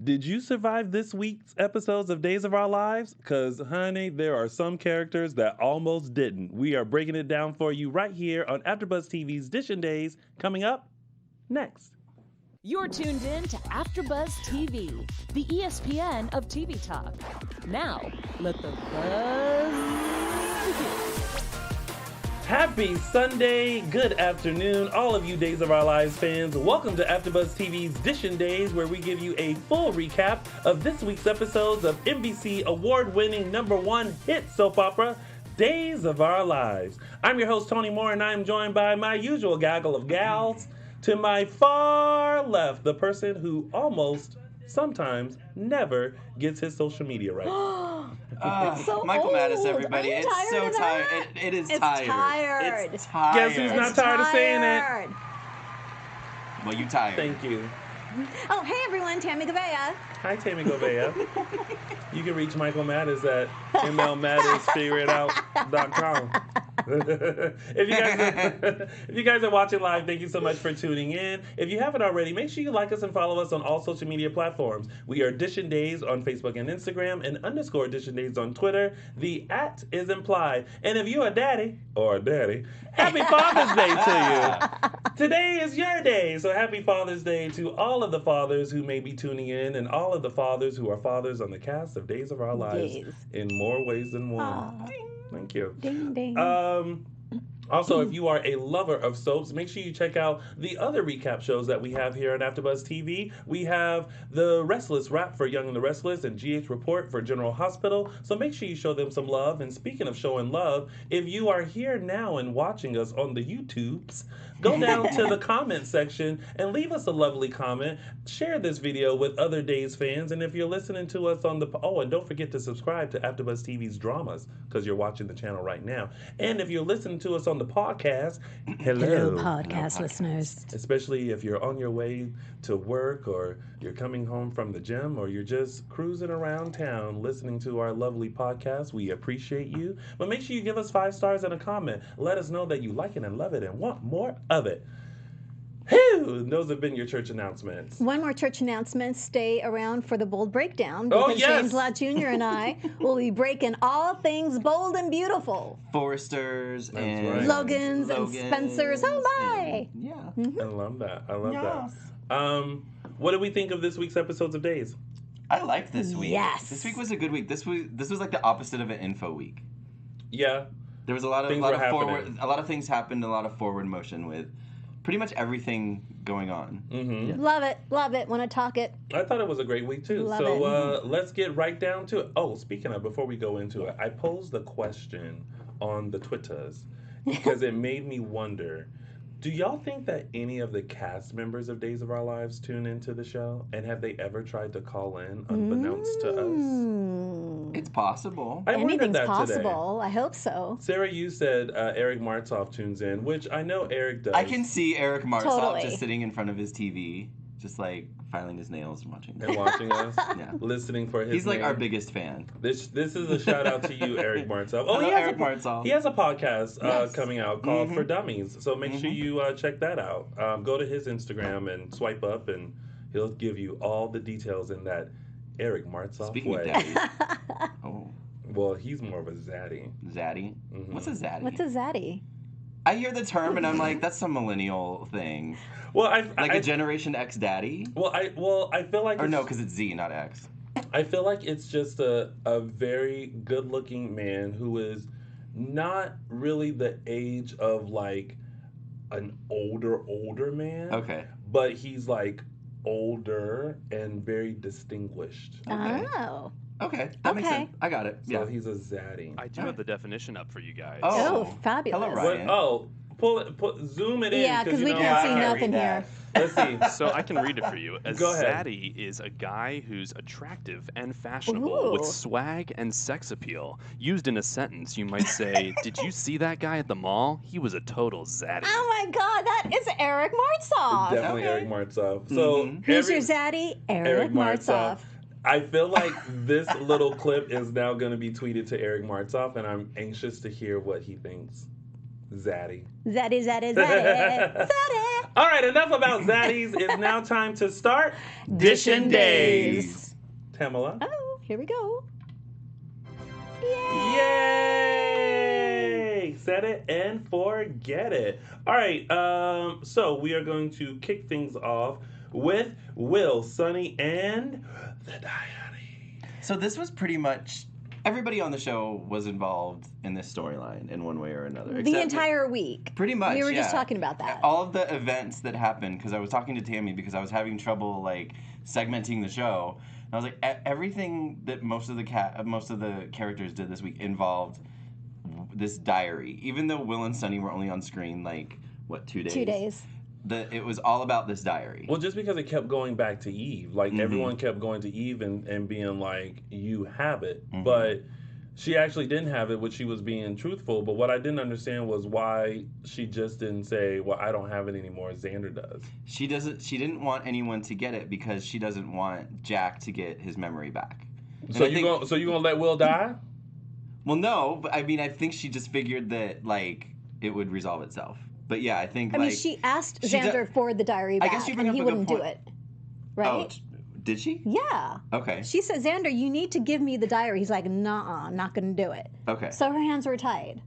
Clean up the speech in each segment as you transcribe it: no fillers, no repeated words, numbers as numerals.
Did you survive this week's episodes of Days of Our Lives? Because, honey, there are some characters that almost didn't. We are breaking it down for you right here on AfterBuzz TV's DISHIN Days, coming up next. You're tuned in to AfterBuzz TV, the ESPN of TV talk. Now, let the buzz begin. Happy Sunday, good afternoon, all of you Days of Our Lives fans. Welcome to AfterBuzz TV's DISHIN Days, where we give you a full recap of this week's episodes of NBC award-winning #1 hit soap opera, Days of Our Lives. I'm your host, Tony Moore, and I'm joined by my usual gaggle of gals. To my far left, the person who almost, sometimes, never gets his social media right. It's so Michael old. Madis, everybody. Are you It's so of tired. that? It is It's tired. tired. It's tired. Guess who's not tired of saying it? Well, you tired. Thank you. Oh, hey everyone, Tami Goveia. Hi, Tami Goveia. You can reach Michael Madis at mlmadisfigureitout.com. If you guys are watching live, thank you so much for tuning in. If you haven't already, make sure you like us and follow us on all social media platforms. We are DISHIN Days on Facebook and Instagram, and _ DISHIN Days on Twitter. The @ is implied. And if you're a daddy or a daddy, happy Father's Day to you. Today is your day, so happy Father's Day to all of the fathers who may be tuning in and all of the fathers who are fathers on the cast of Days of Our Lives in more ways than one. Aww. Thank you. Ding, ding. Also, if you are a lover of soaps, make sure you check out the other recap shows that we have here on AfterBuzz TV. We have The Restless Wrap for Young and the Restless and GH Report for General Hospital. So make sure you show them some love. And speaking of showing love, if you are here now and watching us on the YouTubes, go down to the comment section and leave us a lovely comment. Share this video with other Days fans. And if you're listening to us on the... Oh, and don't forget to subscribe to AfterBuzz TV's dramas because you're watching the channel right now. And if you're listening to us on the podcast, hello podcast listeners. Especially if you're on your way to work or you're coming home from the gym or you're just cruising around town listening to our lovely podcast. We appreciate you. But make sure you give us 5 stars and a comment. Let us know that you like it and love it and want more of it. Whew, those have been your church announcements. One more church announcement. Stay around for the Bold Breakdown Oh, because yes. James Lott Jr. and I will be breaking all things bold and beautiful. Foresters That's and right. Logans and Spencers. Oh my! and- yeah. I love that. I love Yes. that. What do we think of this week's episodes of Days? I liked this week. Yes. This week was a good week. This was like the opposite of an info week. Yeah. There was a lot of Things were things happened, a lot of forward motion with pretty much everything going on. Mm-hmm. Yeah. Love it. Love it. Want to talk it. I thought it was a great week too. Love So let's get right down to it. Oh, speaking of, before we go into it, I posed a question on the Twitters because it made me wonder. Do y'all think that any of the cast members of Days of Our Lives tune into the show? And have they ever tried to call in unbeknownst to us? It's possible. I wondered Anything's that possible. I hope so. Sarah, you said Eric Martzoff tunes in, which I know Eric does. I can see Eric Martzoff Totally. just sitting in front of his TV, just like filing his nails and watching. And watching us, Yeah. listening for his He's like name. our biggest fan. This is a shout out to you, Eric Martzoff. Hello, he has Eric Martzoff. He has a podcast Yes. coming out called For Dummies. So make sure you check that out. Go to his Instagram and swipe up, and he'll give you all the details in that Eric Martzoff Speaking way. of daddies. Oh, Well, he's more of a zaddy. zaddy. What's a zaddy? What's a zaddy? I hear the term and I'm like, that's some millennial thing. Well, Like a Generation X daddy? I feel like Or it's- no, because it's Z, not X. I feel like it's just a very good-looking man who is not really the age of like an older man. Okay. But he's like older and very distinguished. Okay. Oh. Okay, that makes Okay. sense. I got it. So Yeah. he's a zaddy. I do have the definition up for you guys. Oh, fabulous. Hello, What? Ryan. Oh, zoom it in. Yeah, because we you know can't I see can't nothing read here. Let's see. So I can read it for you. A Go ahead. zaddy is a guy who's attractive and fashionable with Ooh. swag and sex appeal. Used in a sentence, you might say, "Did you see that guy at the mall? He was a total zaddy." Oh my God, that is Eric Martzoff. Definitely Okay. Eric Martzoff. So Who's your zaddy? Eric Martzoff. I feel like this little clip is now going to be tweeted to Eric Martzoff, and I'm anxious to hear what he thinks. Zaddy. Zaddy, zaddy, zaddy, zaddy. All right, enough about zaddies. It's now time to start Dishin' Days. Tamala. Oh, here we go. Yay! Set it and forget it. All right, so we are going to kick things off with Will, Sunny, and the diary. So this was pretty much everybody on the show was involved in this storyline in one way or another. The entire week. Pretty much. We were just yeah. talking about that. All of the events that happened, because I was talking to Tami because I was having trouble like segmenting the show. And I was like, everything that most of the characters did this week involved this diary. Even though Will and Sunny were only on screen like what 2 days. 2 days. It was all about this diary. Well, just because it kept going back to Eve. Like, everyone kept going to Eve and being like, you have it. But she actually didn't have it, which she was being truthful. But what I didn't understand was why she just didn't say, well, I don't have it anymore, Xander does. She didn't want anyone to get it because she doesn't want Jack to get his memory back. So you gonna let Will die? Well, no, but I mean, I think she just figured that like it would resolve itself. But yeah, I think. I mean, she asked Xander for the diary back, guess you bring and up he a good wouldn't do point. it. Right? Oh, did she? Yeah. Okay. She said, Xander, you need to give me the diary. He's like, nah, I'm not going to do it. Okay. So her hands were tied.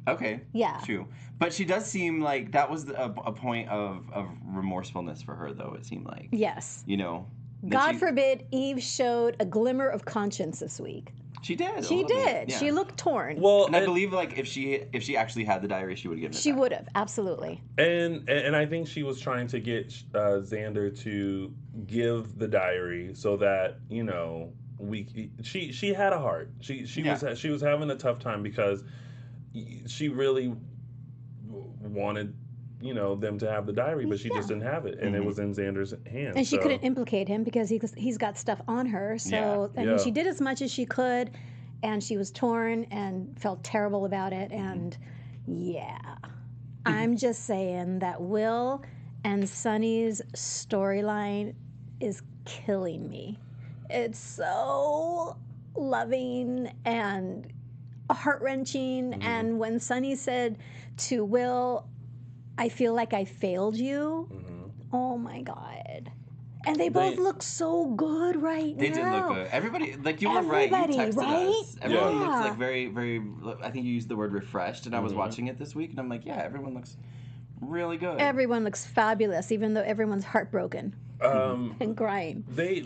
Okay. Yeah. True. But she does seem like that was a point of remorsefulness for her, though, it seemed like. Yes. You know? God forbid Eve showed a glimmer of conscience this week. She did. She did. Yeah. She looked torn. Well, and I believe like if she actually had the diary, she would have given it She back. would have, absolutely. And I think she was trying to get Xander to give the diary so that, you know, she had a heart. She was having a tough time because she really wanted, you know, them to have the diary, but she just didn't have it, and it was in Xander's hands. And she couldn't implicate him because he's got stuff on her. So I mean, she did as much as she could, and she was torn and felt terrible about it. And I'm just saying that Will and Sunny's storyline is killing me. It's so loving and heart-wrenching. And when Sunny said to Will, I feel like I failed you. Oh my God. And they both look so good right now. They did look good. Everybody, like you were right. You texted us. Everyone Yeah. looks like very, very, I think you used the word refreshed, and I was watching it this week, and I'm like, yeah, everyone looks really good. Everyone looks fabulous, even though everyone's heartbroken and crying. They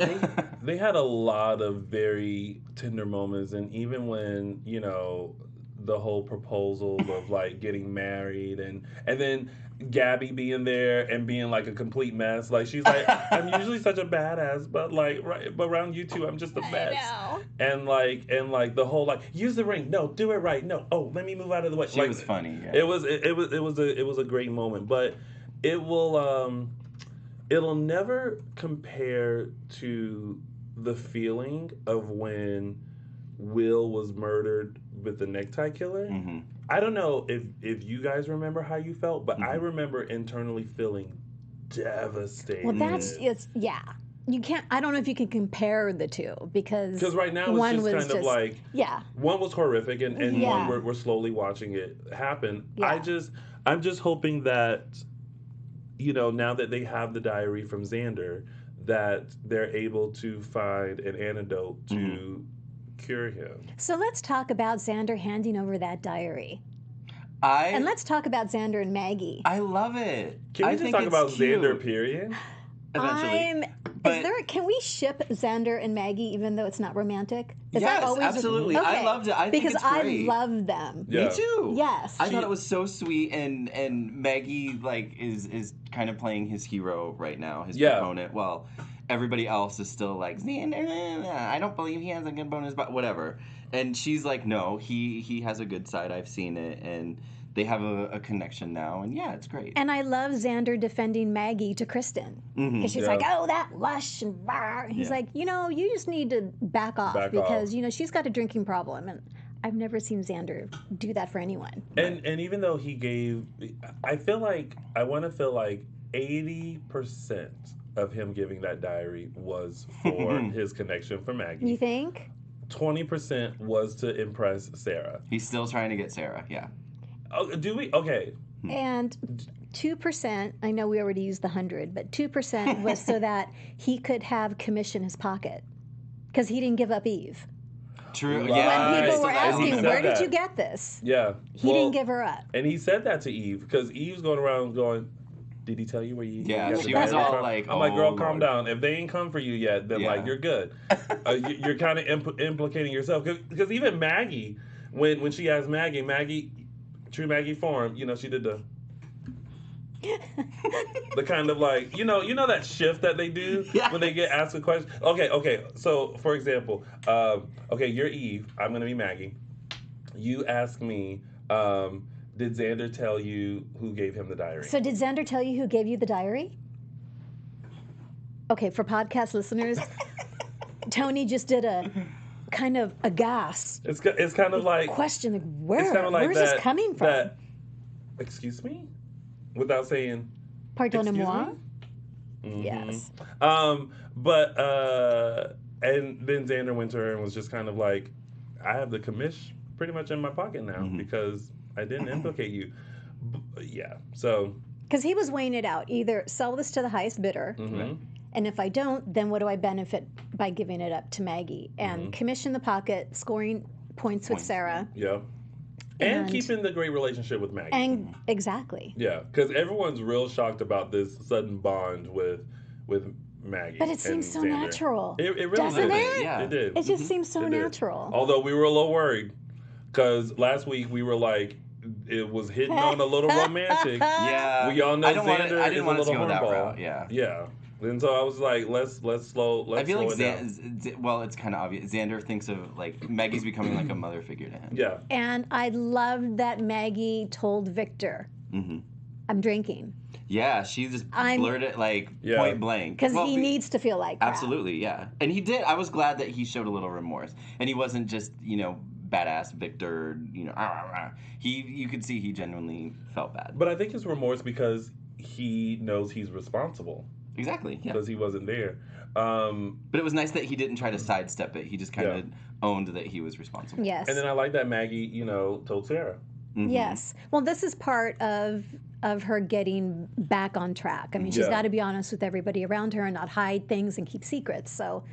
had a lot of very tender moments, and even when, you know, the whole proposal of like getting married and then Gabby being there and being like a complete mess. Like she's like, I'm usually such a badass, but like but around you two I'm just a mess. I know. And like the whole like use the ring, no, do it right, no, oh let me move out of the way. She was funny. Yeah. It was a great moment, but it'll never compare to the feeling of when Will was murdered with the necktie killer. I don't know if you guys remember how you felt, but I remember internally feeling devastated. Well, you can't. I don't know if you can compare the two because right now one it's was just kind of like one was horrific and one we're slowly watching it happen. Yeah. I'm just hoping that, you know, now that they have the diary from Xander, that they're able to find an antidote to cure him. So let's talk about Xander handing over that diary. And let's talk about Xander and Maggie. I love it. Can we just talk about Xander, period? Eventually. Can we ship Xander and Maggie even though it's not romantic? Is yes, that always absolutely. Okay. I loved it. I think because it's great. I love them. Yeah. Me too. Yes. I thought it was so sweet, and Maggie like is kind of playing his hero right now, his proponent. Well, everybody else is still like, I don't believe he has a good bonus, but whatever. And she's like, no, he has a good side. I've seen it, and they have a connection now, and yeah, it's great. And I love Xander defending Maggie to Kristen because she's like, oh, that lush and bar. And he's like, you know, you just need to back off because you know she's got a drinking problem, and I've never seen Xander do that for anyone. And even though he gave, I want to feel like 80% of him giving that diary was for his connection for Maggie. You think? 20% was to impress Sarah. He's still trying to get Sarah, yeah. Oh, do we? Okay. And 2%, I know we already used the 100, but 2% was so that he could have commission his pocket. Because he didn't give up Eve. True. Right. Yeah. When people so were that asking, said where did that. you get this? Yeah. He didn't give her up. And he said that to Eve because Eve's going around going, "Did he tell you where you?" Yeah, got the she was diary all from?" like, I'm like, "Girl, "Oh, calm Lord." down. If they ain't come for you yet, then like Yeah. you're good." You're kind of implicating yourself because even Maggie, when she asked Maggie, true Maggie form, she did the kind of like that shift that they do Yes. when they get asked a question. Okay. So for example, you're Eve. I'm gonna be Maggie. You ask me, did Xander tell you who gave him the diary? So did Xander tell you who gave you the diary? Okay, for podcast listeners, Tony just did a kind of a gasp. It's kind of like Question, like, it's kind of like where's this coming from? Excuse me, without saying. Pardonnez-moi? Mm-hmm. Yes. But and then Xander went to her and was just kind of like, I have the commish pretty much in my pocket now because I didn't implicate you. Yeah. So. Because he was weighing it out. Either sell this to the highest bidder, and if I don't, then what do I benefit by giving it up to Maggie? And commission the pocket, scoring points with Sarah. Yeah. And keeping the great relationship with Maggie. And exactly. Yeah, because everyone's real shocked about this sudden bond with Maggie. But it seems so Xander. natural. It really doesn't did. it? Yeah. It did. It just seems so It did. natural. Although we were a little worried because last week we were like, it was hitting on a little romantic. Yeah. We all know I didn't Xander want is it a to little go that hornball. route. Yeah. Yeah. And so I was like, let's slow. I feel slow like it down. well, it's kind of obvious. Xander thinks of like Maggie's becoming like a mother figure to him. Yeah. And I loved that Maggie told Victor, I'm drinking. Yeah, she just blurted like point blank. Because he needs to feel like that. Absolutely, yeah. And he did. I was glad that he showed a little remorse. And he wasn't just, badass Victor, you could see he genuinely felt bad. But I think it's remorse because he knows he's responsible. Exactly, yeah. Because he wasn't there. But it was nice that he didn't try to sidestep it. He just kind of owned that he was responsible. Yes. And then I like that Maggie, told Sarah. Yes. Well, this is part of her getting back on track. I mean, she's got to be honest with everybody around her and not hide things and keep secrets. So,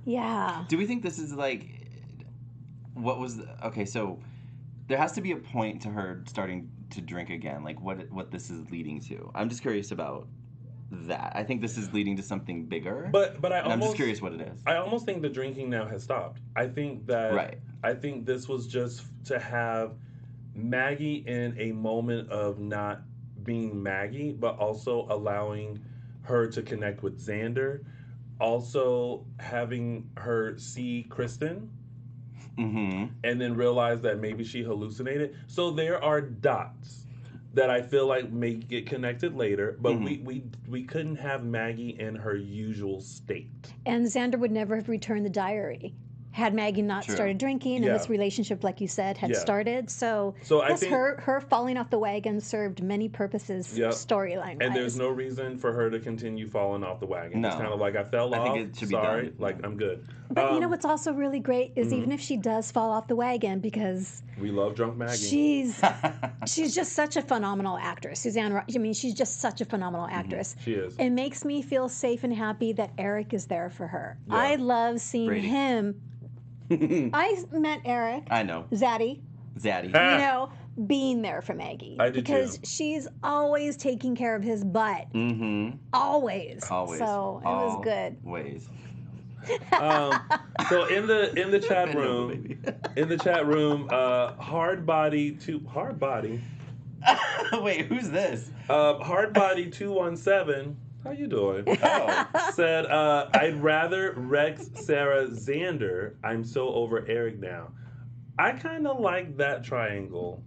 yeah. Do we think this is like, okay, so there has to be a point to her starting to drink again, like what this is leading to. I'm just curious about that. I think this is leading to something bigger. But I'm just curious what it is. I almost think the drinking now has stopped. I think that I think this was just to have Maggie in a moment of not being Maggie, but also allowing her to connect with Xander, also having her see Kristen, and then realize that maybe she hallucinated. So there are dots that I feel like may get connected later, but we couldn't have Maggie in her usual state. And Xander would never have returned the diary had Maggie not started drinking, and this relationship, like you said, had started. So I think her falling off the wagon served many purposes storyline-wise. And there's no reason for her to continue falling off the wagon. No. It's kind of like, I fell off, think it should be sorry, done. like, I'm good. But you know what's also really great is even if she does fall off the wagon, because we love drunk Maggie. She's just such a phenomenal actress. Suzanne, she's just such a phenomenal actress. She is. It makes me feel safe and happy that Eric is there for her. Yeah. I love seeing Brady. him. I met Eric. I know. Zaddy. Being there for Maggie. I do because too. she's always taking care of his butt. Always. So it was good. Ways. So in the chat room, hard body. Wait, who's this? Hard body 217. How you doing? Said, I'd rather Rex, Sarah, Xander. I'm so over Eric now. I kind of like that triangle.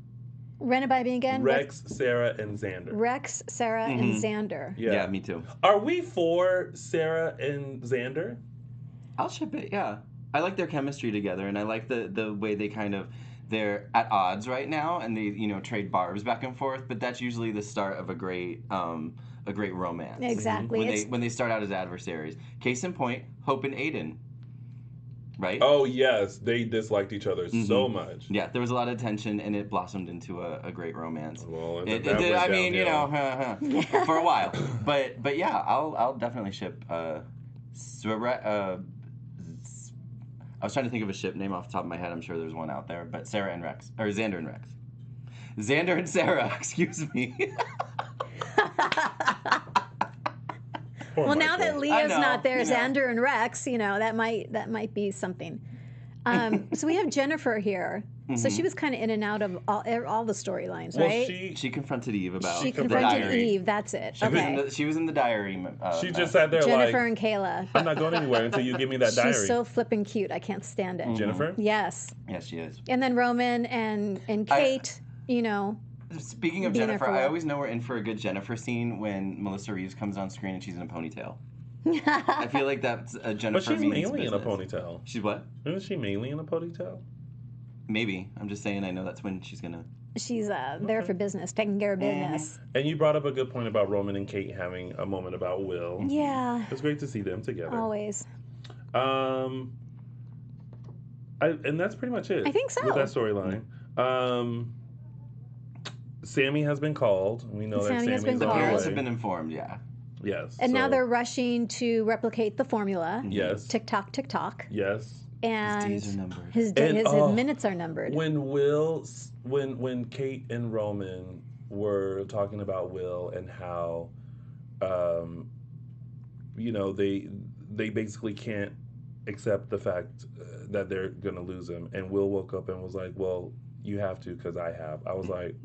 Run it by me again. Rex, Sarah, and Xander. Rex, Sarah, and Xander. Yeah, me too. Are we for Sarah and Xander? I'll ship it, yeah. I like their chemistry together, and I like the way they they're at odds right now, and they trade barbs back and forth. But that's usually the start of a great romance. Exactly. When they start out as adversaries. Case in point, Hope and Aiden. right? Oh yes, they disliked each other so much. Yeah, there was a lot of tension, and it blossomed into a great romance. Well, and It that did. went I mean, you know, downhill. for a while. But yeah, I'll definitely ship. I was trying to think of a ship name off the top of my head. I'm sure there's one out there, but Sarah and Rex, or Xander and Rex. Xander and Sarah, excuse me. Poor Well, now Michael. that Leah's know, not there, you know. Xander and Rex, that might be something. So we have Jennifer here. So she was kind of in and out of all the storylines, Well, right? she confronted Eve about She the confronted diary. Eve. That's it. She was in Okay. the, she was in the diary. just sat there Jennifer like, and Kayla. I'm not going anywhere until you give me that diary. She's so flippin' cute. I can't stand it. Jennifer? Yes. Yes, she is. And then Roman and Kate, Speaking of Being there Jennifer, for I what? always know we're in for a good Jennifer scene when Melissa Reeves comes on screen and she's in a ponytail. I feel like that's a Jennifer But she's means mainly in a business. ponytail. She's what? Isn't she mainly in a ponytail? Maybe. I'm just saying I know that's when she's gonna... She's there for business, taking care of business. And you brought up a good point about Roman and Kate having a moment about Will. Yeah, It's great to see them together. always. And that's pretty much it. I think so. With that storyline. Sammy has been called. We know that Sammy has Sammy's been on called. her Parents way. have been informed, yeah. Yes. And now so- they're rushing to replicate the formula. Yes. Tick tock, tick tock. Yes. And His days are numbered. his And, minutes are numbered. When Kate and Roman were talking about Will and how, they basically can't accept the fact that they're gonna lose him, and Will woke up and was like, "Well, you have to, because I have." I was like,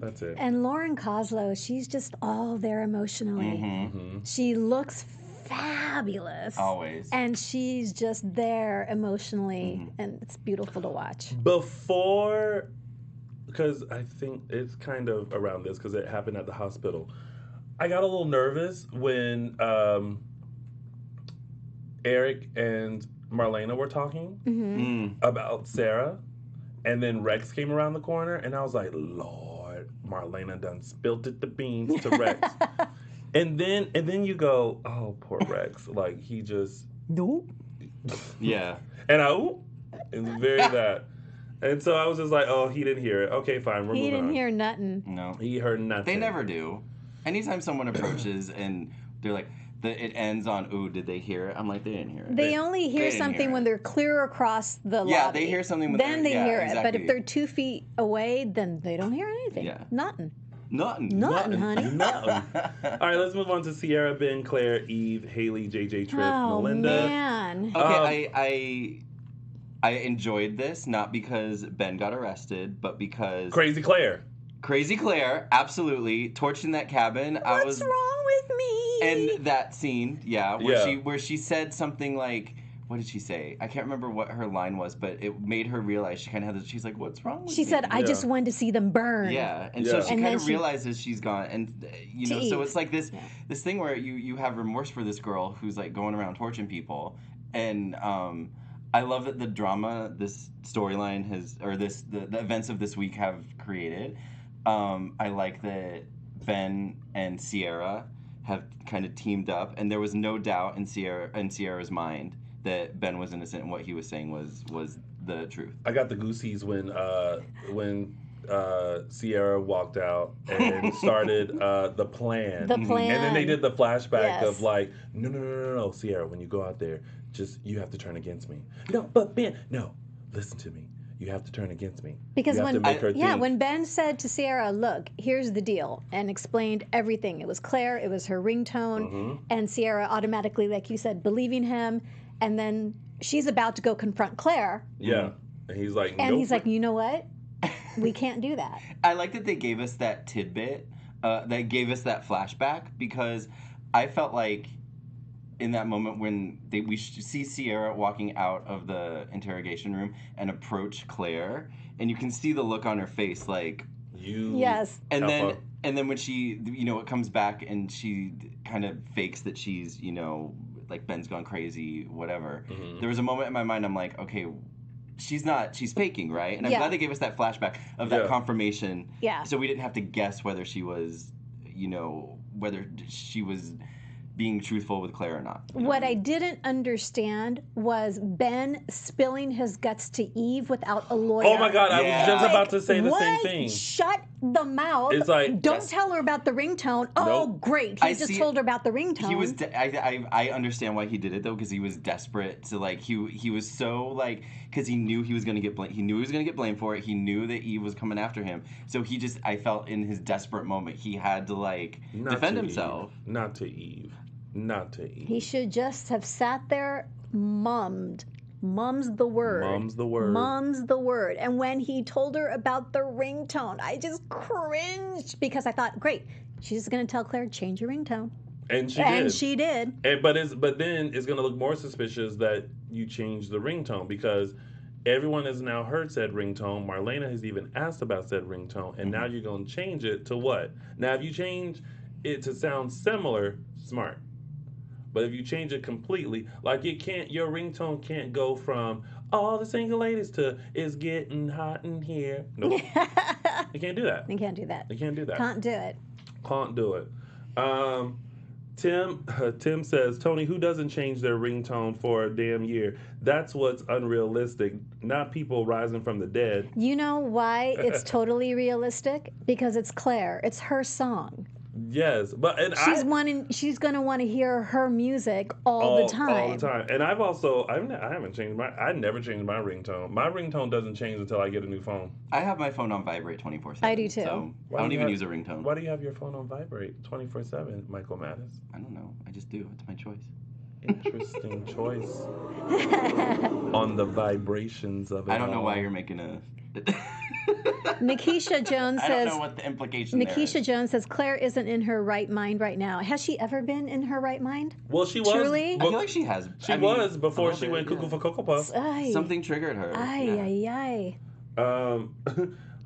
"That's it." And Lauren Koslow, she's just all there emotionally. Mm-hmm. She looks fabulous. Always. And she's just there emotionally, and it's beautiful to watch. Before, because I think it's kind of around this, because it happened at the hospital. I got a little nervous when Eric and Marlena were talking about Sarah, and then Rex came around the corner, and I was like, Lord, Marlena done spilt it the beans to Rex. and then you go, oh, poor Rex, like he just Nope. Yeah. and it's very that. And so I was just like, oh, he didn't hear it. Okay, fine, we're He moving didn't on. hear nothing. No. He heard nothing. They never do. Anytime someone approaches and they're like, it ends on, ooh, did they hear it? I'm like, they didn't hear it. They only hear didn't something hear when it. they're clear across the lobby. Yeah, they hear something when then they're- they yeah, hear it. But exactly. if they're 2 feet away, then they don't hear anything. Yeah. Nothing. Nothing. Nothing, honey. Nothing. All right, let's move on to Sierra, Ben, Claire, Eve, Haley, JJ, Tripp, Oh, Melinda. man. Okay, I enjoyed this, not because Ben got arrested, but because... Crazy Claire. Crazy Claire, absolutely. Torched in that cabin. What's wrong with me? And that scene, where Yeah. she said something like, what did she say? I can't remember what her line was, but it made her realize she kind of had this, she's like, what's wrong with She me? said, I Yeah. just wanted to see them burn. Yeah, and Yeah. so she And kind then of she- realizes she's gone, and so Eve. it's like this Yeah. this thing where you have remorse for this girl who's like going around torching people, and I love that the drama this storyline has, or the events of this week have created. I like that Ben and Sierra have kind of teamed up, and there was no doubt in Sierra's mind that Ben was innocent, and what he was saying was the truth. I got the goosies when Sierra walked out and started the plan. The plan. And then they did the flashback Yes. of like, no, Sierra, when you go out there, you have to turn against me. No, but Ben, no, listen to me. You have to turn against me. Because you have to make her think. when Ben said to Sierra, look, here's the deal, and explained everything. It was Claire, it was her ringtone, and Sierra automatically, like you said, believing him, and then she's about to go confront Claire, Yeah. And he's like, and nope. he's like, you know what? We can't do that. I like that they gave us that tidbit, that gave us that flashback, because I felt like in that moment when we see Sierra walking out of the interrogation room and approach Claire, and you can see the look on her face, like, you. Yes. and Alpha. then when she, it comes back and she kind of fakes that she's, like Ben's gone crazy, whatever. Mhm. There was a moment in my mind, I'm like, okay, she's faking, right? And I'm Yeah. glad they gave us that flashback of that Yeah. confirmation. Yeah. So we didn't have to guess whether she was, whether she was being truthful with Claire or not. You know What I didn't understand was Ben spilling his guts to Eve without a lawyer. Oh my God, I was just about to say the what? same thing. Shut the mouth. It's like, don't yes. tell her about the ringtone. Oh, Nope. great. He just told her about the ringtone. He was. I understand why he did it though, because he was desperate to like. He was so like, because he knew he was gonna get blamed. He knew he was gonna get blamed for it. He knew that Eve was coming after him. So he just. I felt in his desperate moment he had to like defend himself. Not to Eve. Not to Eve. He should just have sat there, mummed. Mum's the word. Mum's the word. Mum's the word. And when he told her about the ringtone, I just cringed because I thought, great, she's going to tell Claire, change your ringtone. And she And did. she did. But then it's going to look more suspicious that you changed the ringtone because everyone has now heard said ringtone. Marlena has even asked about said ringtone. And now you're going to change it to what? Now, if you change it to sound similar, smart. But if you change it completely, like your ringtone can't go from all the single ladies to it's getting hot in here. Nope. You can't do that. You can't do that. You can't do that. Can't do it. Can't do it. Tim says, Tony, who doesn't change their ringtone for a damn year? That's what's unrealistic, not people rising from the dead. You know why it's totally realistic? Because it's Claire. It's her song. Yes, but She's gonna want to hear her music all the time. All the time. And I haven't changed I never changed my ringtone. My ringtone doesn't change until I get a new phone. I have my phone on vibrate 24/7. I do too. So I don't even use a ringtone. Why do you have your phone on vibrate 24/7, Michael Mattis? I don't know. I just do. It's my choice. Interesting choice on the vibrations of it. I don't know all. why you're making a. Nikisha Jones I says. don't know what the implication there is. Nikisha Jones says Claire isn't in her right mind right now. Has she ever been in her right mind? Well, she was. Truly? I feel like she has. She was before she went cuckoo for Cocoa Puffs. Ay, Something triggered her. ay, ay.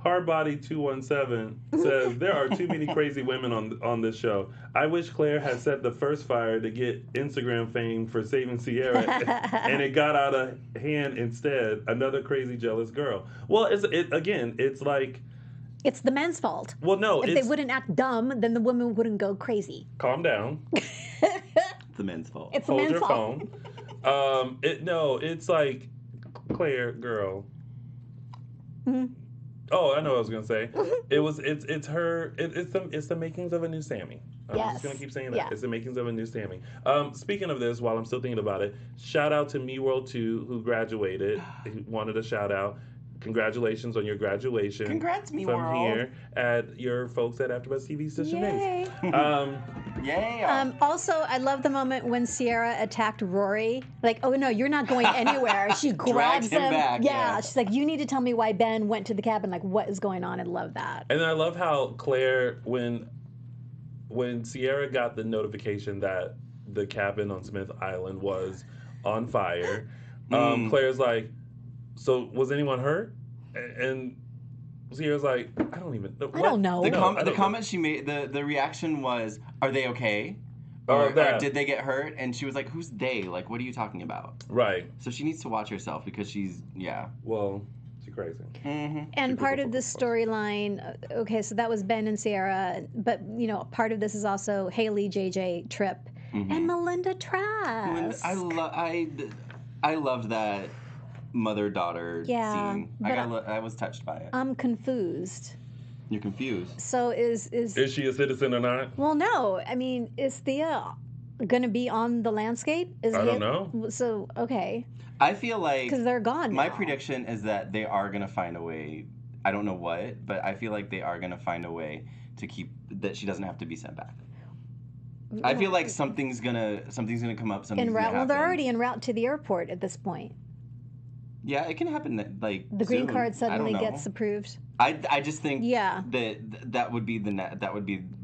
Hardbody 217 says there are too many crazy women on this show. I wish Claire had set the first fire to get Instagram fame for saving Sierra, and it got out of hand instead. Another crazy jealous girl. Well, it's like It's the men's fault. well, no, If they wouldn't act dumb, then the women wouldn't go crazy. calm down. It's the men's fault. It's the Hold men's your fault. phone. It's like Claire, girl. Mhm. Oh, I know what I was gonna say. It's the makings of a new Sammy. I'm Yes. just gonna keep saying that. Yeah. It's the makings of a new Sammy. Speaking of this, while I'm still thinking about it, shout out to Me World 2 who graduated. He wanted a shout out. Congratulations on your graduation. Congrats, Me from World. here at your folks at AfterBuzz TV's DISHIN Days. Yeah. Also, I love the moment when Sierra attacked Rory. Like, oh no, you're not going anywhere. She grabs him back, yeah. She's like, you need to tell me why Ben went to the cabin. Like, what is going on? I love that. And I love how Claire, when Sierra got the notification that the cabin on Smith Island was on fire, Claire's like, so was anyone hurt? And Sierra's like, I don't even know. I don't know. The comment she made, the reaction was, are they okay? Or Or did they get hurt? And she was like, who's they? Like, what are you talking about? Right. So she needs to watch herself because she's, Well, she's crazy. Mm-hmm. And part of this storyline, okay, so that was Ben and Sierra, but part of this is also Haley, JJ, Tripp, and Melinda Trask. I loved that mother-daughter scene. I was touched by it. I'm confused. You're confused. So is she a citizen or not? Well, no. I mean, is Thea going to be on the landscape? I don't know. So, okay. I feel like Because they're gone my now. prediction is that they are going to find a way. I don't know what, but I feel like they are going to find a way to keep that she doesn't have to be sent back. I feel like something's gonna come up. Something's gonna happen. Well, they're already en route to the airport at this point. Yeah, it can happen. Like The green soon. card suddenly I don't know. gets approved. I just think Yeah. that would be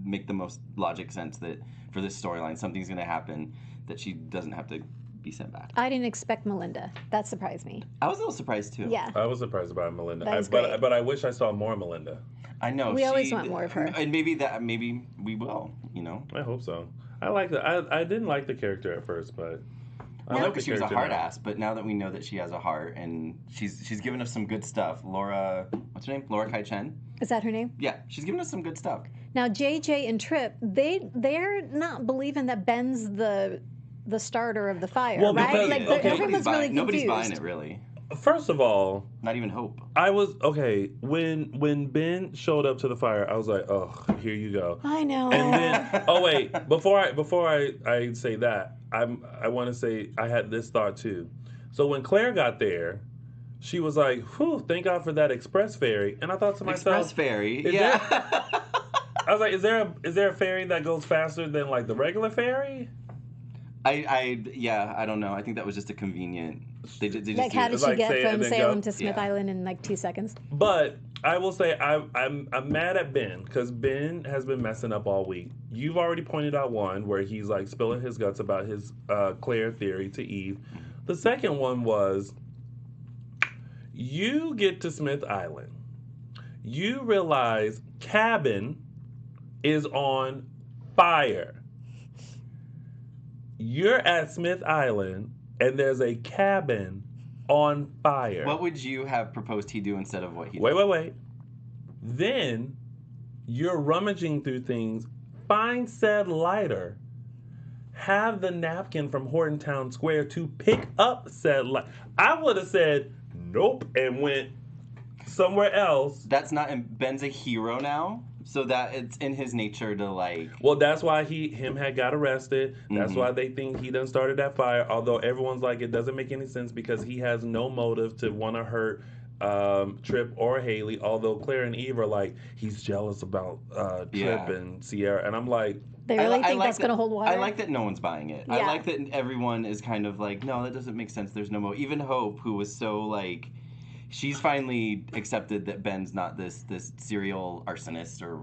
make the most logic sense that for this storyline something's gonna happen that she doesn't have to be sent back. I didn't expect Melinda. That surprised me. I was a little surprised too. Yeah. I was surprised about Melinda. That was great. But I wish I saw more Melinda. I know. We always want more of her. And maybe we will. I hope so. I like that. I didn't like the character at first, but I like the because she was a character hard now. ass. But now that we know that she has a heart and she's given us some good stuff. Laura, what's her name? Laura Kai Chen. Is that her name? Yeah, she's given us some good stuff. Now JJ and Trip, they're not believing that Ben's the starter of the fire, Well, right? because- Like okay. everyone's really confused. Nobody's buying it, really. First of all, Not even Hope. I was okay when Ben showed up to the fire. I was like, oh, here you go. I know. And then, oh wait, before I say that, I want to say I had this thought too. So when Claire got there, she was like, "Whew, thank God for that express ferry." And I thought to myself, Express ferry. is Yeah. I was like, is there a ferry that goes faster than like the regular ferry? I don't know. I think that was just a convenient. They just like, how did she like, get say it from and then Salem go. to Smith Yeah. Island in like 2 seconds? But I will say I'm mad at Ben because Ben has been messing up all week. You've already pointed out one where he's like spilling his guts about his Claire theory to Eve. The second one was you get to Smith Island. You realize cabin is on fire. You're at Smith Island and there's a cabin on fire. What would you have proposed he do instead of what he did? Wait. Then you're rummaging through things, find said lighter, have the napkin from Horton Town Square to pick up said lighter. I would have said nope and went somewhere else. That's not. And Ben's a hero now, so that it's in his nature to like. Well, that's why him had got arrested. That's Mhm. why they think he done started that fire. Although everyone's like, it doesn't make any sense because he has no motive to want to hurt Trip or Haley. Although Claire and Eve are like, he's jealous about Trip Yeah. and Sierra, and I'm like, They really think like that's going to hold water? I like that no one's buying it. I Yeah. like that everyone is kind of like, no, that doesn't make sense. There's no mo. Even Hope, who was so like, she's finally accepted that Ben's not this serial arsonist or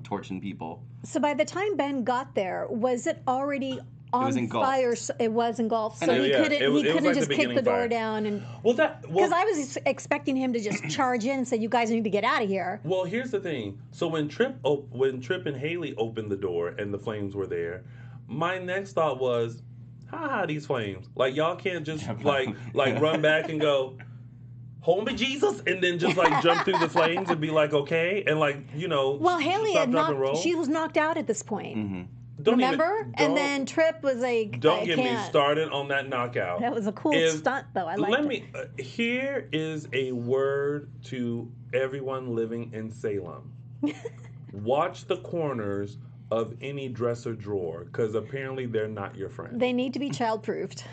torching people. So by the time Ben got there, was it already on was engulfed. fire? It was engulfed, so And he yeah, couldn't. it was He couldn't like the just kick beginning the door fire. down and. well, Because I was expecting him to just charge in and say, "You guys need to get out of here." Well, here's the thing. So when Trip and Haley opened the door and the flames were there, my next thought was, "Ha, these flames! Like y'all can't just like run back and go, hold me, Jesus,' and then just like jump through the flames and be like, okay, and like Well, Haley stop, had drop, and roll. she was knocked out at this point. Mm-hmm. Don't even- Remember? don't- And then Trip was like, don't I get me can't. started on that knockout. That was a cool If- stunt, though. I liked Let it. me. Here is a word to everyone living in Salem. Watch the corners of any dresser drawer, because apparently they're not your friend. They need to be child-proofed.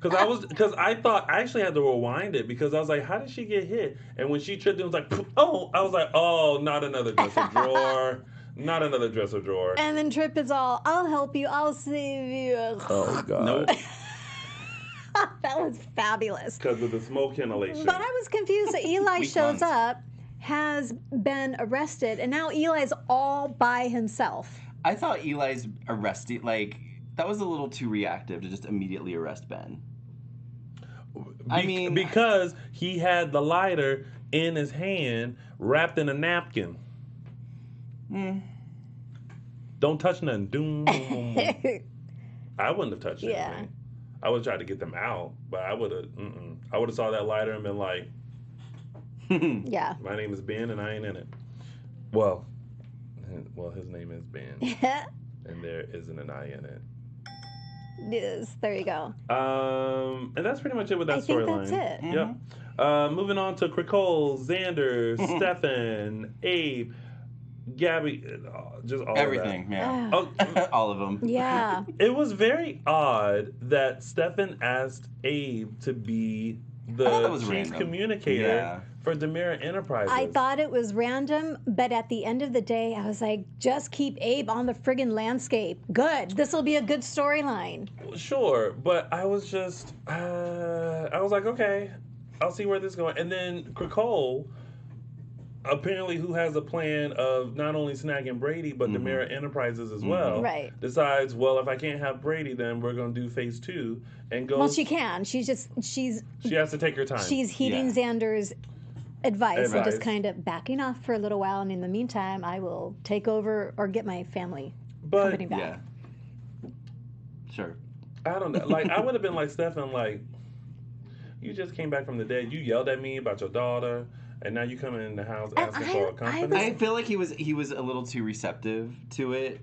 Because I thought I actually had to rewind it because I was like, how did she get hit? And when she tripped, it was like, oh, I was like, oh, not another dresser drawer, not another dresser drawer. And then Trip is all, "I'll help you. I'll save you." Oh God. Nope. That was fabulous. Because of the smoke inhalation. But I was confused. So Eli Weak shows lungs. up, has been arrested, and now Eli's all by himself. I thought Eli's arrested. Like that was a little too reactive to just immediately arrest Ben. I mean- because he had the lighter in his hand, wrapped in a napkin. Don't touch nothing. Doom. I wouldn't have touched Yeah. anything. I would have tried to get them out, but I would have. I would have saw that lighter and been like, Yeah. "My name is Ben, and I ain't in it." Well, his name is Ben, and there isn't an I in it. Yes, there you go. And that's pretty much it with that I think storyline. that's it. Yep. Moving on to Cricole, Xander, Stefan, Abe, Gabby, just all Everything, Of yeah. that. Oh, All of them. Yeah. it was very odd that Stefan asked Abe to be I thought that the was chief random. communicator Yeah. for Demira Enterprises. I thought it was random, but at the end of the day, I was like, just keep Abe on the friggin' landscape. Good. This will be a good storyline. Sure, but I was just, I was like, okay, I'll see where this is going. And then Cricole, apparently who has a plan of not only snagging Brady, but Demira Enterprises as well, Right. decides, well, if I can't have Brady, then we're going to do phase 2, and goes, Well, she can. She's she has to take her time. she's heeding Yeah. Xander's advice and just Advice. kind of backing off for a little while. And in the meantime, I will take over or get my family but company back. Yeah. Sure. I don't know. Like, I would have been like, Stefan, like, you just came back from the dead. You yelled at me about your daughter. and now you come in the house And asking for a company. I feel like he was a little too receptive to it,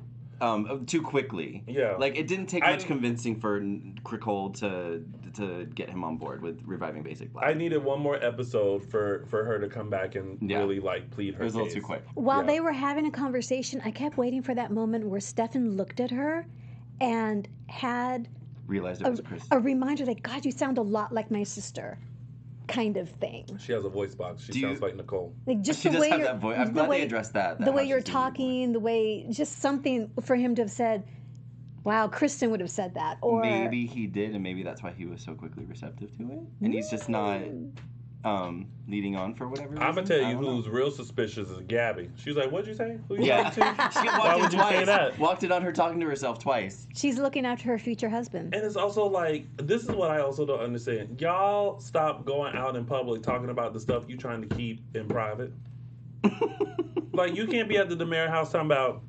too quickly. Yeah. Like it didn't take much convincing for Krikol to get him on board with reviving Basic Black. I needed one more episode for her to come back and really like plead her It was case. a little too quick. While they were having a conversation, I kept waiting for that moment where Stefan looked at her and had Realized it was Chris. a reminder that, God, you sound a lot like my sister, kind of thing. She has a voice box. She sounds like Nicole. Like just She the does way have you're, that voice. I'm glad they addressed that. The way you're talking, the way, just something for him to have said, wow, Kristen would have said that. Or Maybe he did, and maybe that's why he was so quickly receptive to it. And he's just not leading on for whatever reason. I'm gonna tell I you don't know. who's real suspicious is Gabby. She's like, "What'd you say? Who you Yeah. talking to? She walked Why in would you twice. say that?" Walked in on her talking to herself twice. she's looking after her future husband. And it's also like, this is what I also don't understand. Y'all stop going out in public talking about the stuff you trying to keep in private. Like, you can't be at the DeMera house talking about,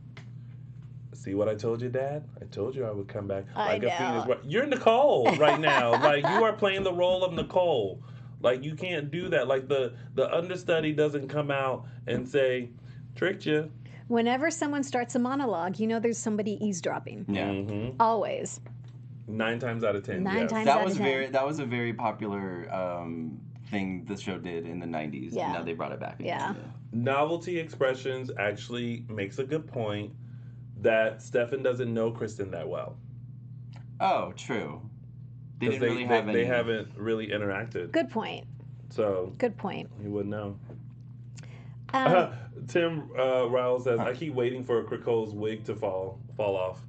see what I told you, Dad? I told you I would come back I like a know. phoenix. You're Nicole right now. Like, you are playing the role of Nicole. Like, you can't do that. Like, the understudy doesn't come out and say, tricked you. Whenever someone starts a monologue, you know there's somebody eavesdropping. Yeah. Mm-hmm. Always. 9 times out of 10. Nine yes. times That out was of 10. that was a very popular thing the show did in the 90s. Yeah. And now they brought it back again. Yeah. Novelty expressions actually makes a good point that Stefan doesn't know Kristen that well. Oh, true. They 'Cause didn't really have any. they haven't really interacted. Good point. So Good point. he wouldn't know. Um, Tim Rowell says, I keep waiting for Krikol's wig to fall off.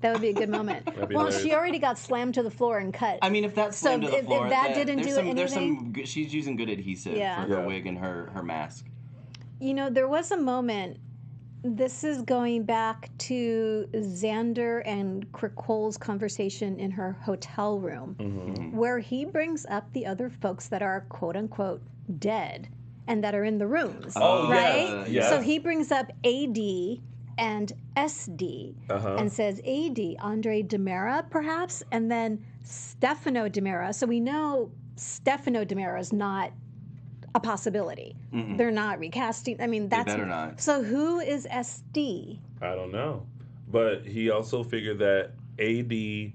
that would be a good moment. That'd be Well, hilarious. she already got slammed to the floor and cut. I mean, if that's So slammed to the if floor, that didn't there's do some, there's anything- some. She's using good adhesive Yeah. for her Yeah. wig and her mask. You know, there was a moment, this is going back to Xander and Krikol's conversation in her hotel room, Mm-hmm. where he brings up the other folks that are quote unquote dead and that are in the rooms. Oh, right? yes. So he brings up AD and SD Uh-huh. and says AD, Andre DiMera perhaps, and then Stefano DiMera. So we know Stefano DiMera is not a possibility. Mm-mm. They're not recasting. I mean, that's better not. So who is SD? I don't know. But he also figured that AD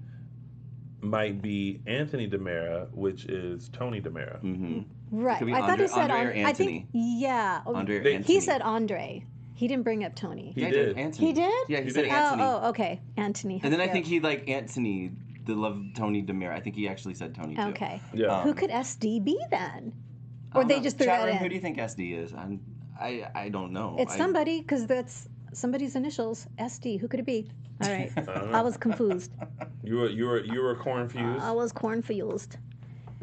might be Anthony DiMera, which is Tony DiMera. Mm-hmm. Right. could be I thought he said Andre or I think yeah. Andre or They- Anthony. He said Andre. He didn't bring up Tony. He Yeah, did. Anthony. He did? Yeah, he He said did. Anthony. Oh, okay. Anthony. And then I yeah. think he like Anthony, the love Tony DeMera. I think he actually said Tony too. Okay. Yeah. Who could SD be then? I Or don't they know. just threw Chat that room, in? Who do you think SD is? I don't know. It's somebody, because that's somebody's initials. SD. Who could it be? All right. don't know. I was confused. You were confused. I was cornfused.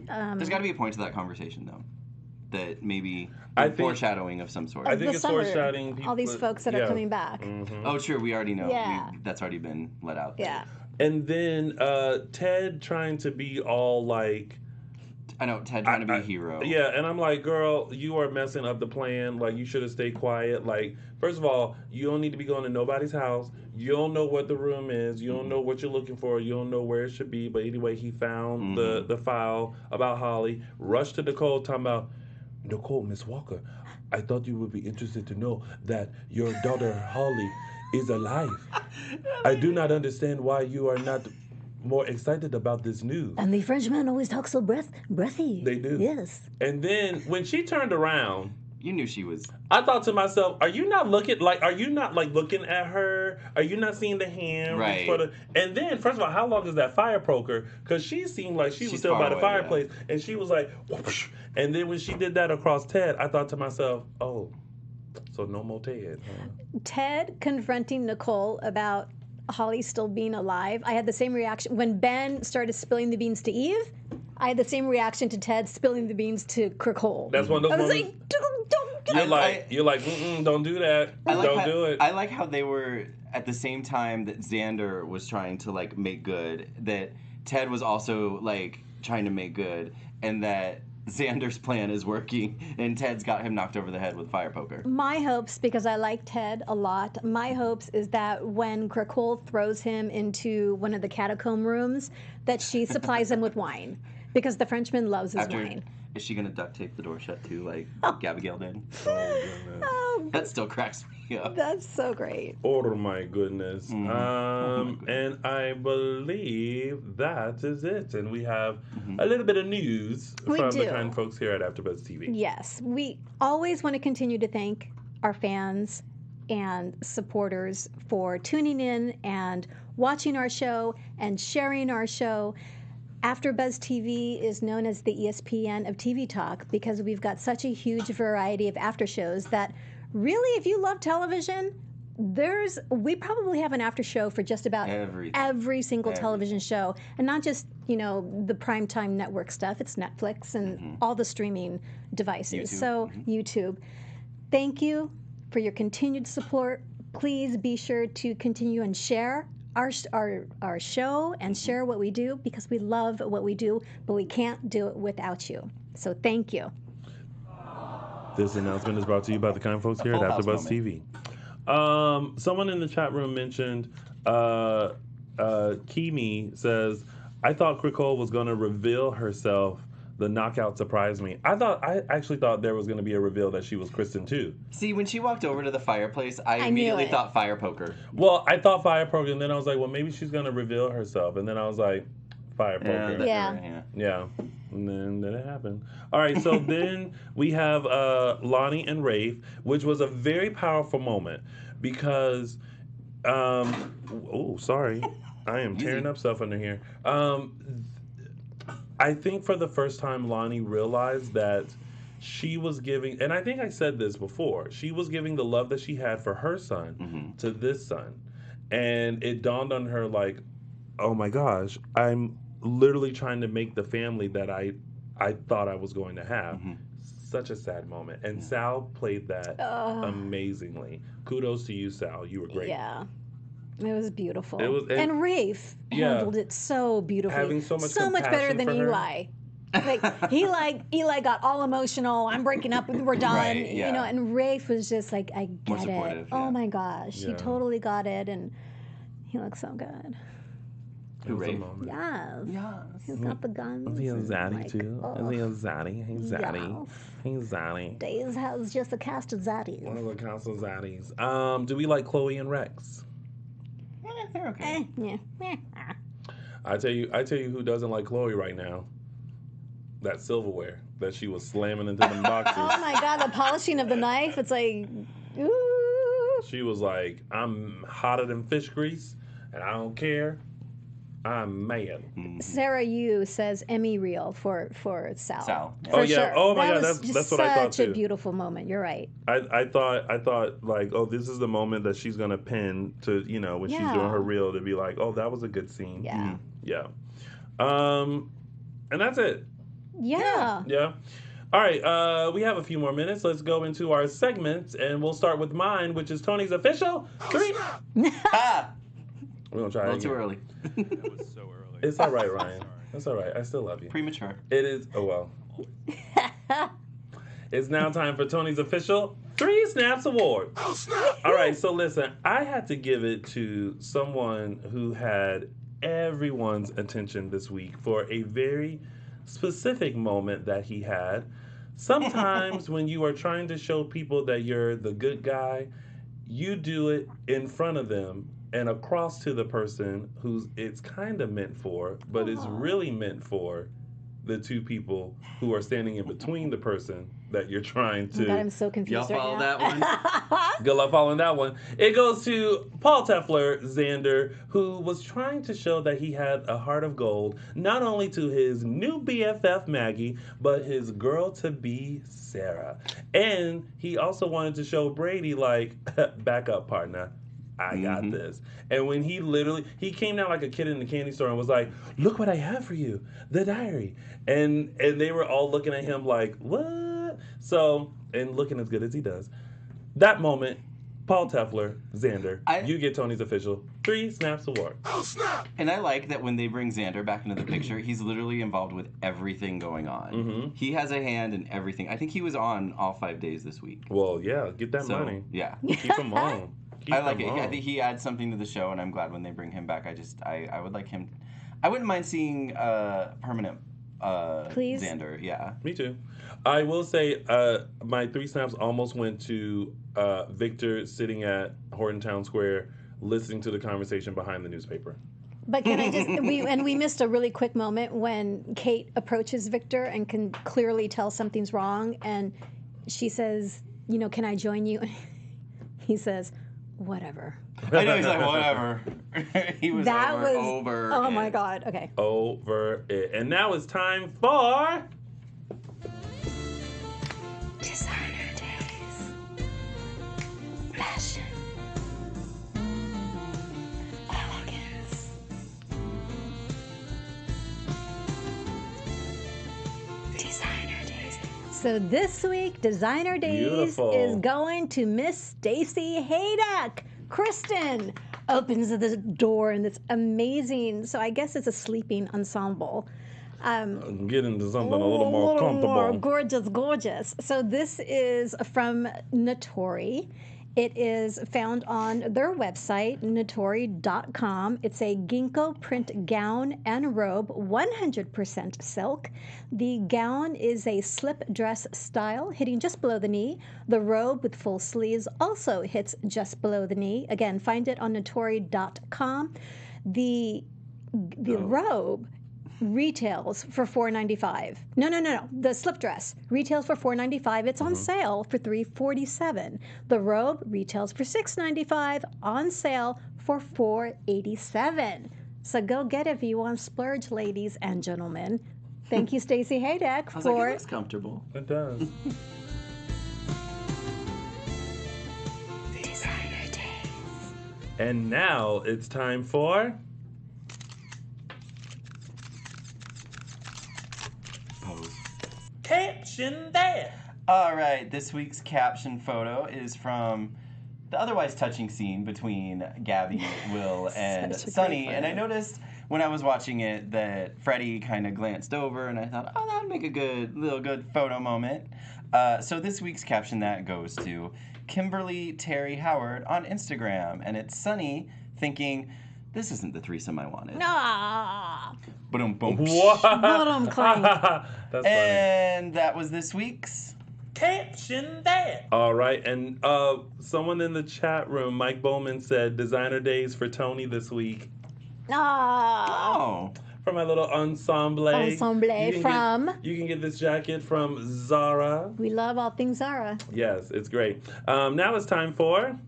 There's got to be a point to that conversation though, that maybe I think- foreshadowing of some sort. I think The it's summer, foreshadowing all these folks that are coming back. Mhm. Oh, true. We already know. Yeah. That's already been let out. Yeah. And then Ted trying to be all like, I know. Ted trying to be a hero. yeah, and I'm like, girl, you are messing up the plan. Like, you should have stayed quiet. Like, first of all, you don't need to be going to nobody's house. You don't know what the room is. You don't know what you're looking for. You don't know where it should be. But anyway, he found the file about Holly. Rushed to Nicole, talking about, Nicole, Miss Walker, I thought you would be interested to know that your daughter Holly is alive. I do not understand why you are not more excited about this news. And the Frenchman always talks so breathy. They do. Yes. And then when she turned around, You knew she was. I thought to myself, are you not looking at her? Are you not seeing the hand? Right. For the, and then, first of all, how long is that fire poker? Because she seemed like she was She's still far by the away, fireplace. And she was like, whoosh. And then when she did that across Ted, I thought to myself, oh, so no more Ted. Huh? Ted confronting Nicole about Holly still being alive. I had the same reaction when Ben started spilling the beans to Eve. I had the same reaction to Ted spilling the beans to Krikol. That's one of I those was moments. like, don't. You're like, don't do that. Don't do it. I like how they were at the same time that Xander was trying to like make good, that Ted was also like trying to make good, and that Xander's plan is working, and Ted's got him knocked over the head with fire poker. My hopes, because I like Ted a lot, my hopes is that when Krikol throws him into one of the catacomb rooms, that she supplies him with wine. because the Frenchman loves his wine. Is she gonna duct tape the door shut too, like Gabigail did? Oh, goodness. That still cracks me up. That's so great. Oh my goodness. And I believe that is it. And we have a little bit of news from the kind folks here at AfterBuzz TV. Yes, we always want to continue to thank our fans and supporters for tuning in and watching our show and sharing our show. AfterBuzz TV is known as the ESPN of TV talk because we've got such a huge variety of after shows that really, if you love television, we probably have an after show for just about every single television show, and not just the primetime network stuff. It's Netflix and all the streaming devices. YouTube. Thank you for your continued support. Please be sure to continue and share our show and share what we do, because we love what we do, but we can't do it without you. So thank you. This announcement is brought to you by the kind folks here at AfterBuzz TV. Someone in the chat room mentioned, Kimi says, I thought Krikol was going to reveal herself. The knockout surprised me. I actually thought there was going to be a reveal that she was Kristen too. See, when she walked over to the fireplace, I immediately thought fire poker. Well, I thought fire poker, and then I was like, well, maybe she's going to reveal herself. And then I was like, fire poker. Yeah. And then it happened. All right, so then we have Lonnie and Rafe, which was a very powerful moment because, sorry. I am tearing up stuff under here. I think for the first time, Lonnie realized that she was giving, and I think I said this before, she was giving the love that she had for her son to this son. And it dawned on her like, oh my gosh, I'm literally trying to make the family that I thought I was going to have. Such a sad moment. And Sal played that amazingly. Kudos to you, Sal. You were great. Yeah. It was beautiful. And Rafe handled it so beautifully. Having so much better than Eli. Like Eli got all emotional. I'm breaking up. We're done. Right, yeah. And Rafe was just like, I get it. Yeah. Oh my gosh, he totally got it, and he looks so good. Rafe? Yes. He's got the guns. Is he a zaddy too? Is he a zaddy? Hey zaddy. Yes. Hey zaddy. Days has just a cast of zaddies. One of the cast of zaddies. Do we like Chloe and Rex? They're okay. I tell you who doesn't like Chloe right now. That silverware that she was slamming into them boxes. Oh my God, the polishing of the knife. It's like, ooh. She was like, I'm hotter than fish grease, and I don't care. I'm mad. Sarah Yu says Emmy reel for Sal. Yeah. For sure. Oh my God, that's what I thought too. Such a beautiful moment. You're right. I thought like, oh, this is the moment that she's gonna pin to, when she's doing her reel, to be like, oh, that was a good scene. Yeah. Yeah. And that's it. Yeah. Yeah. All right, we have a few more minutes. Let's go into our segments, and we'll start with mine, which is Tony's official 3. We're gonna try a little too early. That was so early. It's all right, Ryan. That's all right. I still love you. Premature. It is. Oh well. It's now time for Tony's official 3 Snaps Award. All right. So listen, I had to give it to someone who had everyone's attention this week for a very specific moment that he had. Sometimes when you are trying to show people that you're the good guy, you do it in front of them and across to the person who's it's kind of meant for, but it's really meant for the 2 people who are standing in between the person that you're trying to. Oh God, I'm so confused. Y'all follow that one? Good luck following that one. It goes to Paul Tefler, Xander, who was trying to show that he had a heart of gold, not only to his new BFF Maggie, but his girl-to-be Sarah. And he also wanted to show Brady, like, back up, partner. I got this. And when he came down like a kid in the candy store and was like, look what I have for you, the diary. And they were all looking at him like, what? So, and looking as good as he does. That moment, Paul Tefler, Xander, you get Tony's official 3 Snaps Award. Oh, snap! And I like that when they bring Xander back into the picture, he's literally involved with everything going on. He has a hand in everything. I think he was on all 5 days this week. Well, yeah, get that money. Yeah. Keep him on. I like it. I think he adds something to the show, and I'm glad when they bring him back. I would like him. I wouldn't mind seeing permanent Please? Xander. Yeah. Me too. I will say my 3 snaps almost went to Victor sitting at Horton Town Square listening to the conversation behind the newspaper. But can I just we missed a really quick moment when Kate approaches Victor and can clearly tell something's wrong, and she says, can I join you? He says, whatever. I know, he's like, whatever. He was over oh it. my God. Okay. Over it. And now it's time for Designer Days. Fashion. Elegance. Designer Days. So this week, Designer Days Beautiful. is going to Miss Stacy Haydock. Kristen opens the door and it's amazing. So I guess it's a sleeping ensemble. get into something a little more comfortable. Gorgeous. So this is from Notori. It is found on their website, notori.com. It's a ginkgo print gown and robe, 100% silk. The gown is a slip dress style, hitting just below the knee. The robe with full sleeves also hits just below the knee. Again, find it on notori.com. The robe retails for $4.95. No. The slip dress retails for $4.95. It's on sale for $3.47. The robe retails for $6.95. On sale for $4.87. So go get it if you want to splurge, ladies and gentlemen. Thank you, Stacy Haydock, I was for like, it looks comfortable. It does. Designer Days. And now it's time for Pose. Caption That. All right, this week's caption photo is from the otherwise touching scene between Gabby, Will, and Such a great Sunny. And I photo. noticed when I was watching it that Freddie kind of glanced over, and I thought, oh, that would make a good photo moment. So this week's caption that goes to Kimberly Terry Howard on Instagram, and it's Sunny thinking, this isn't the threesome I wanted. Ah, Boom, boom. What? bottom clank. That's funny. And that was this week's Caption That. All right, and someone in the chat room, Mike Bowman, said Designer Days for Tony this week. Ah. Oh. From my little ensemble. Ensemble from- You can get this jacket from Zara. We love all things Zara. Yes, it's great. Now it's time for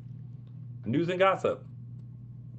news and gossip.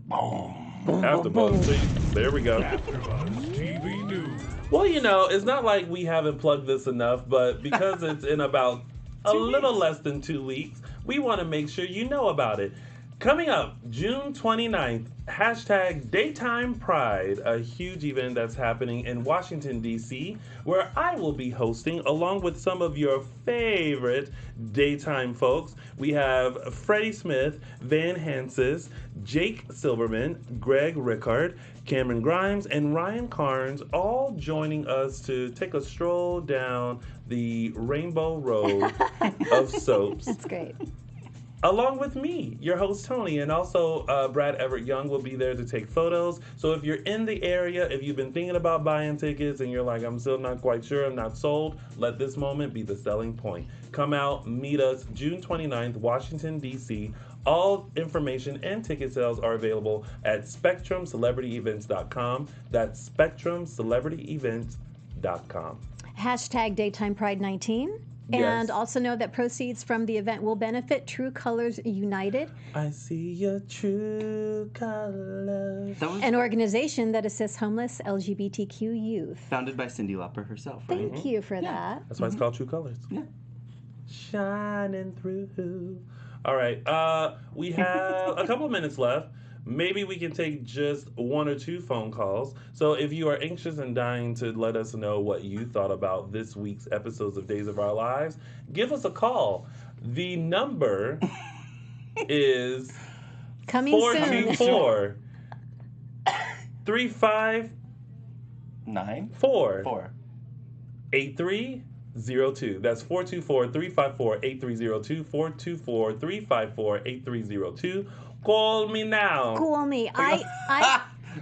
Boom. AfterBuzz. See, there we go. AfterBuzz TV News. Well, it's not like we haven't plugged this enough, but because it's in about a little less than 2 weeks, we want to make sure you know about it. Coming up, June 29th, hashtag Daytime Pride, a huge event that's happening in Washington, D.C., where I will be hosting along with some of your favorite daytime folks. We have Freddie Smith, Van Hansis, Jake Silverman, Greg Rickard, Cameron Grimes, and Ryan Carnes, all joining us to take a stroll down the rainbow road of soaps. That's great. Along with me, your host Tony, and also Brad Everett Young will be there to take photos. So if you're in the area, if you've been thinking about buying tickets and you're like, I'm still not quite sure, I'm not sold, let this moment be the selling point. Come out, meet us June 29th, Washington, D.C. All information and ticket sales are available at SpectrumCelebrityEvents.com. That's SpectrumCelebrityEvents.com. Hashtag Daytime Pride 19. Yes. And also know that proceeds from the event will benefit True Colors United, I see your true colors. That was an organization that assists homeless LGBTQ youth. founded by Cyndi Lauper herself, right? Thank you for that. That's why it's called True Colors. Yeah. Shining through. All right. We have a couple of minutes left. Maybe we can take just 1 or 2 phone calls. So if you are anxious and dying to let us know what you thought about this week's episodes of Days of Our Lives, give us a call. The number is Coming soon. 424 354 9? 4. 8302. That's 424-354-8302. 424-354-8302. Call me now. Call me.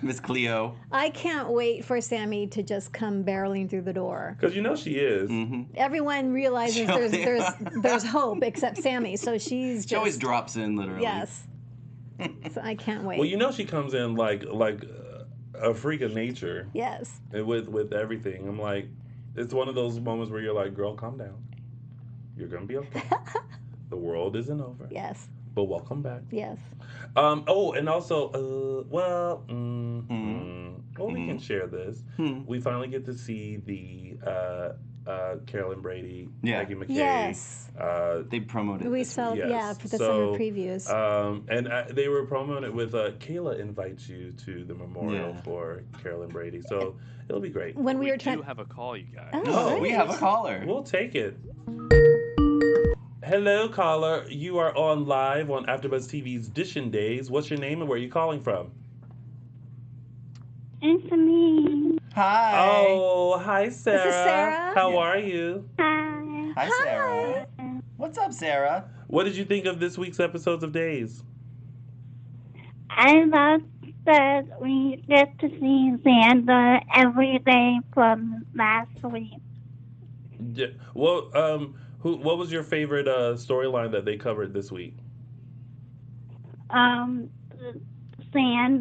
Miss Cleo. I can't wait for Sammy to just come barreling through the door. Because you know she is. Everyone realizes there's hope except Sammy, so she's just... She always drops in, literally. Yes. So I can't wait. Well, you know she comes in like a freak of nature. Yes. With everything. I'm like, it's one of those moments where you're like, girl, calm down. You're going to be okay. The world isn't over. Yes. But welcome back. Yes. Oh, and also, we can share this. We finally get to see the Carolyn Brady, Maggie McKay. Yes. They promoted We this saw, week. for the summer previews. And they were promoting it with Kayla invites you to the memorial for Carolyn Brady. So it'll be great. When we were do trying... have a call, you guys. Oh, We have a caller. We'll take it. Hello, caller. You are on live on AfterBuzz TV's DISHIN Days. What's your name and where are you calling from? It's me. Hi. Oh, hi, Sarah. This is Sarah. How are you? Hi. Hi, Sarah. What's up, Sarah? What did you think of this week's episodes of Days? I love that we get to see Xander every day from last week. Yeah. Well, what was your favorite storyline that they covered this week? Xander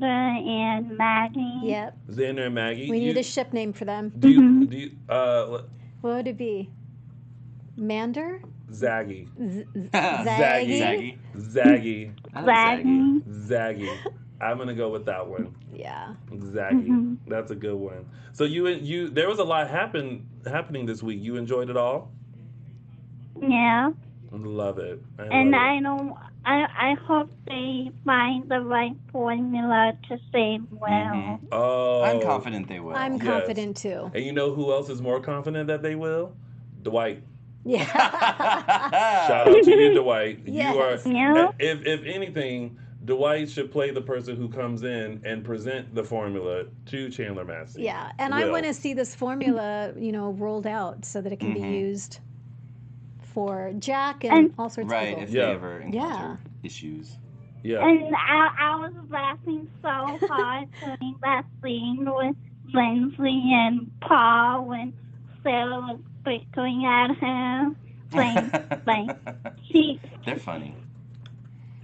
and Maggie. Yep. Xander and Maggie. We need a ship name for them. Do you What would it be? Mander? Zaggy. Zaggy? Zaggy. I like Zaggy. Zaggy. I'm gonna go with that one. Yeah. Zaggy. That's a good one. So you there was a lot happening this week. You enjoyed it all? Yeah. Love it. I hope they find the right formula to save Will. Oh. I'm confident they will. I'm confident too. And you know who else is more confident that they will? Dwight. Yeah. Shout out to you, Dwight. Yes. You Yeah. are if anything, Dwight should play the person who comes in and present the formula to Chandler Massey. Yeah, and I want to see this formula, rolled out so that it can be used for Jack and all sorts of people. If they ever encounter issues. Yeah. And I was laughing so hard during that scene with Lindsay and Paul when Sarah was bickering at him. They're funny.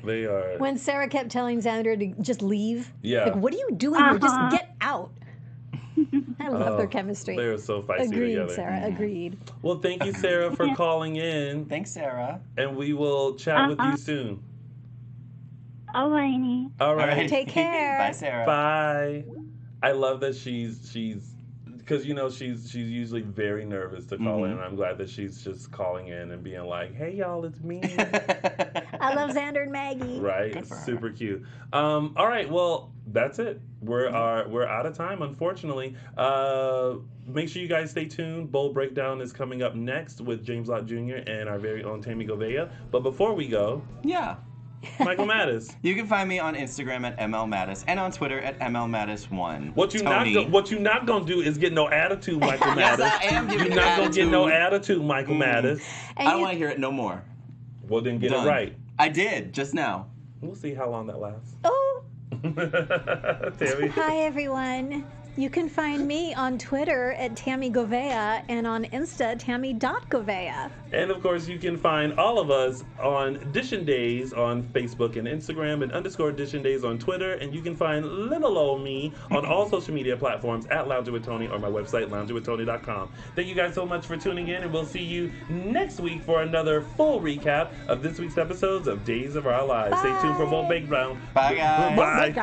They are. When Sarah kept telling Xander to just leave. Yeah. Like, what are you doing here? Just get out. I love their chemistry. They're so feisty Agreed, together. Sarah. Agreed. Well, thank you, Sarah, for calling in. Thanks, Sarah. And we will chat with you soon. Alrighty. All right. Take care. Bye, Sarah. Bye. I love that she's because she's usually very nervous to call in. I'm glad that she's just calling in and being like, "Hey y'all, it's me." I love Xander and Maggie. Right, it's super cute. All right, well that's it. We're out of time, unfortunately. Make sure you guys stay tuned. Bold Breakdown is coming up next with James Lott Jr. and our very own Tami Goveia. But before we go, Michael Mattis. You can find me on Instagram at MLMattis and on Twitter at MLMattis1. What you not gonna do is get no attitude, Michael Mattis. Yes, I am giving You're not gonna get no attitude, Michael Mattis. I don't want to hear it no more. Well, then get Done. it right. I did just now. We'll see how long that lasts. Oh. Tami. Hi, everyone. You can find me on Twitter at Tami Goveia and on Insta, Tami.Goveia. And of course, you can find all of us on DISHIN Days on Facebook and Instagram and _DISHIN Days on Twitter. And you can find little old me on all social media platforms at Lounging with Tony or my website, loungingwithtony.com. Thank you guys so much for tuning in, and we'll see you next week for another full recap of this week's episodes of Days of Our Lives. Stay tuned for Bold Breakdown. Bye, guys. Bye.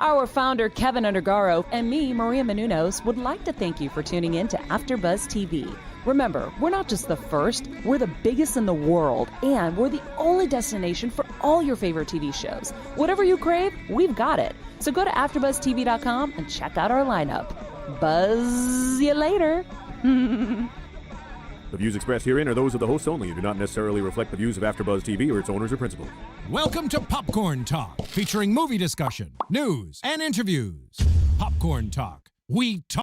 Our founder, Kevin Undergaro, and me, Maria Menounos, would like to thank you for tuning in to AfterBuzz TV. Remember, we're not just the first, we're the biggest in the world, and we're the only destination for all your favorite TV shows. Whatever you crave, we've got it. So go to AfterBuzzTV.com and check out our lineup. Buzz you later. The views expressed herein are those of the hosts only and do not necessarily reflect the views of AfterBuzz TV or its owners or principals. Welcome to Popcorn Talk, featuring movie discussion, news, and interviews. Popcorn Talk. We talk.